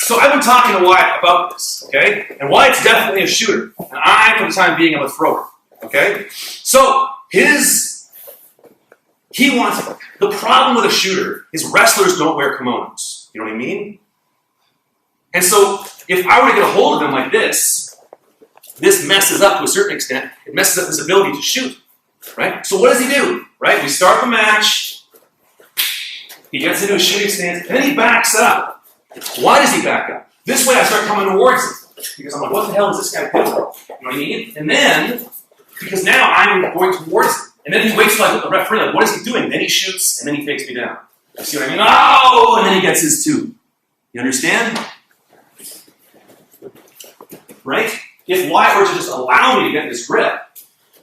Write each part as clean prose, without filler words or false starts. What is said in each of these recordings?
So I've been talking to Wyatt about this, okay? And Wyatt's definitely a shooter. And I, for the time being, am a thrower, okay? So the problem with a shooter is wrestlers don't wear kimonos. You know what I mean? And so if I were to get a hold of him like this messes up to a certain extent. It messes up his ability to shoot, right? So what does he do, right? We start the match. He gets into a shooting stance, and then he backs up. Why does he back up? This way I start coming towards him. Because I'm like, what the hell is this guy doing? You know what I mean? And then, because now I'm going towards him. And then he waits till I put the referee, like, what is he doing? And then he shoots, and then he takes me down. You see what I mean? Oh! And then he gets his two. You understand? Right? If Wyatt were to just allow me to get this grip,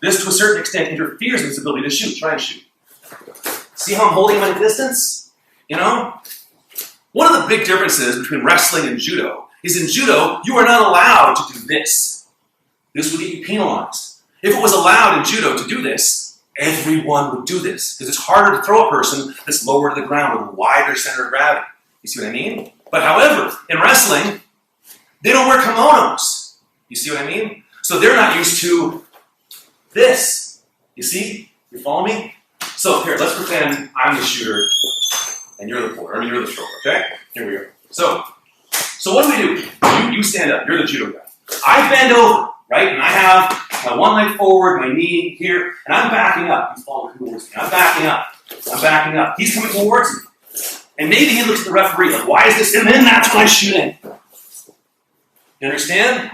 this to a certain extent interferes with his ability to shoot. Try and shoot. See how I'm holding him at a distance? You know? One of the big differences between wrestling and judo is in judo, you are not allowed to do this. This would get you penalized. If it was allowed in judo to do this, everyone would do this. Because it's harder to throw a person that's lower to the ground with a wider center of gravity. You see what I mean? But however, in wrestling, they don't wear kimonos. You see what I mean? So they're not used to this. You see? You follow me? So here, let's pretend I'm the shooter and you're the thrower, okay? Here we go. So what do? You stand up. You're the judo guy. I bend over, right? And I have my one leg forward, my knee here, and I'm backing up. He's following towards me. I'm backing up. I'm backing up. He's coming towards me. And maybe he looks at the referee like, why is this? And then that's when I shoot in. You understand?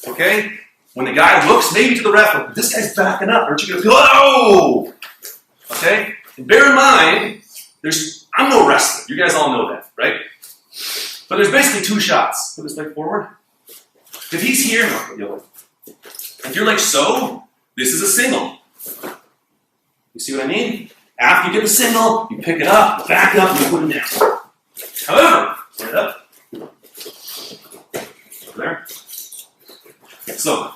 Okay? When the guy looks maybe to the ref, like, this guy's backing up. Aren't you going to feel, oh! Okay? And bear in mind, I'm no wrestler. You guys all know that, right? But there's basically two shots. Put this leg forward. If he's here, no. If you're like so, this is a single. You see what I mean? After you get the single, you pick it up, back up, and you put it down. However, put it up. There. So,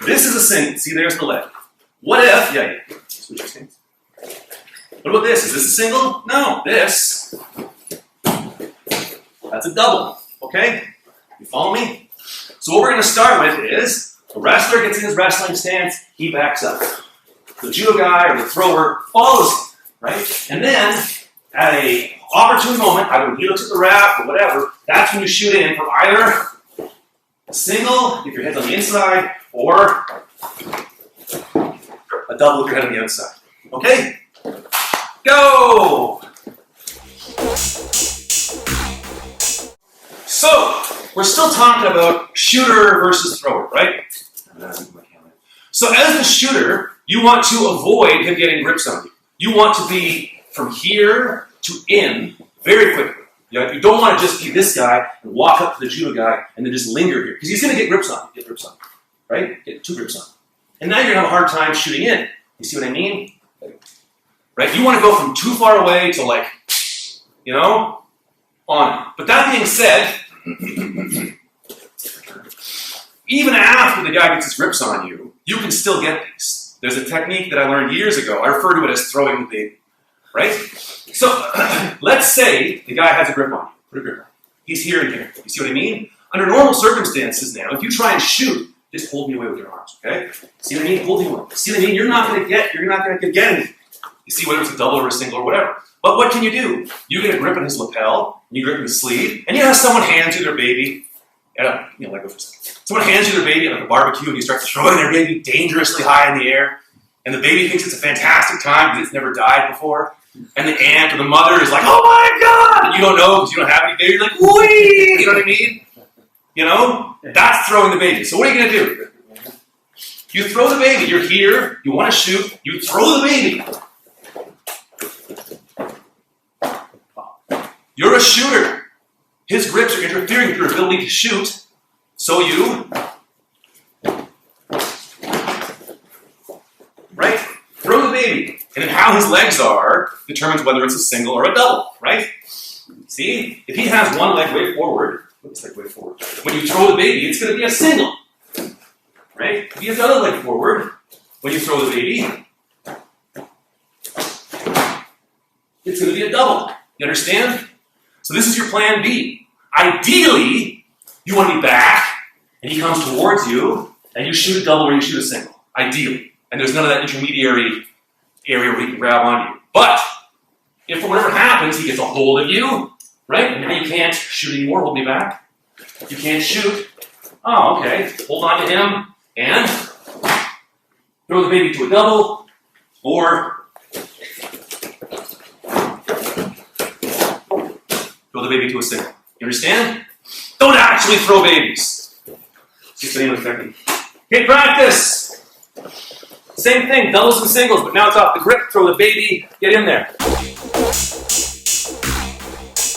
this is a single. See, there's the leg. What if, switch your stance. What about this? Is this a single? No, this. That's a double. Okay? You follow me? So what we're going to start with is, the wrestler gets in his wrestling stance, he backs up. The judo guy or the thrower follows him, right? And then, at an opportune moment, either when he looks at the ref or whatever, that's when you shoot in for either a single, if your head's on the inside, or a double if your head on the outside. Okay? Go! So, we're still talking about shooter versus thrower, right? So as the shooter, you want to avoid him getting grips on you. You want to be from here to in very quickly. You don't want to just be this guy and walk up to the judo guy and then just linger here. Because he's going to get grips on you. Get grips on you. Right? Get two grips on you. And now you're going to have a hard time shooting in. You see what I mean? Right? You want to go from too far away to like, on. But that being said, even after the guy gets his grips on you, you can still get these. There's a technique that I learned years ago. I refer to it as throwing the baby. Right? So, let's say the guy has a grip on you. Put a grip on. He's here and here. You see what I mean? Under normal circumstances now, if you try and shoot, just hold me away with your arms, okay? See what I mean? Hold me away. See what I mean? You're not going to get anything. You see whether it's a double or a single or whatever. But what can you do? You get a grip on his lapel, and you grip his sleeve, and you have someone hand you their baby like for a second. Someone hands you their baby at like a barbecue, and you start throwing their baby dangerously high in the air, and the baby thinks it's a fantastic time because it's never died before. And the aunt or the mother is like, oh my God! And you don't know because you don't have any baby. You're like, whee! You know what I mean? That's throwing the baby. So what are you going to do? You throw the baby. You're here. You want to shoot. You throw the baby. You're a shooter. His grips are interfering with your ability to shoot. So you... Right? Throw the baby. And then how his legs are determines whether it's a single or a double, right? See? If he has one leg way forward, looks like way forward. When you throw the baby, it's going to be a single, right? If he has the other leg forward, when you throw the baby, it's going to be a double. You understand? So this is your plan B. Ideally, you want to be back, and he comes towards you, and you shoot a double or you shoot a single. Ideally. And there's none of that intermediary area where he can grab onto you. But if for whatever happens, he gets a hold of you, right? And now you can't shoot anymore. Hold me back. You can't shoot. Oh, okay. Hold on to him and throw the baby to a double or throw the baby to a single. You understand? Don't actually throw babies. It's just the name of the technique. Okay, practice. Same thing, doubles and singles, but now it's off the grip. Throw the baby, get in there.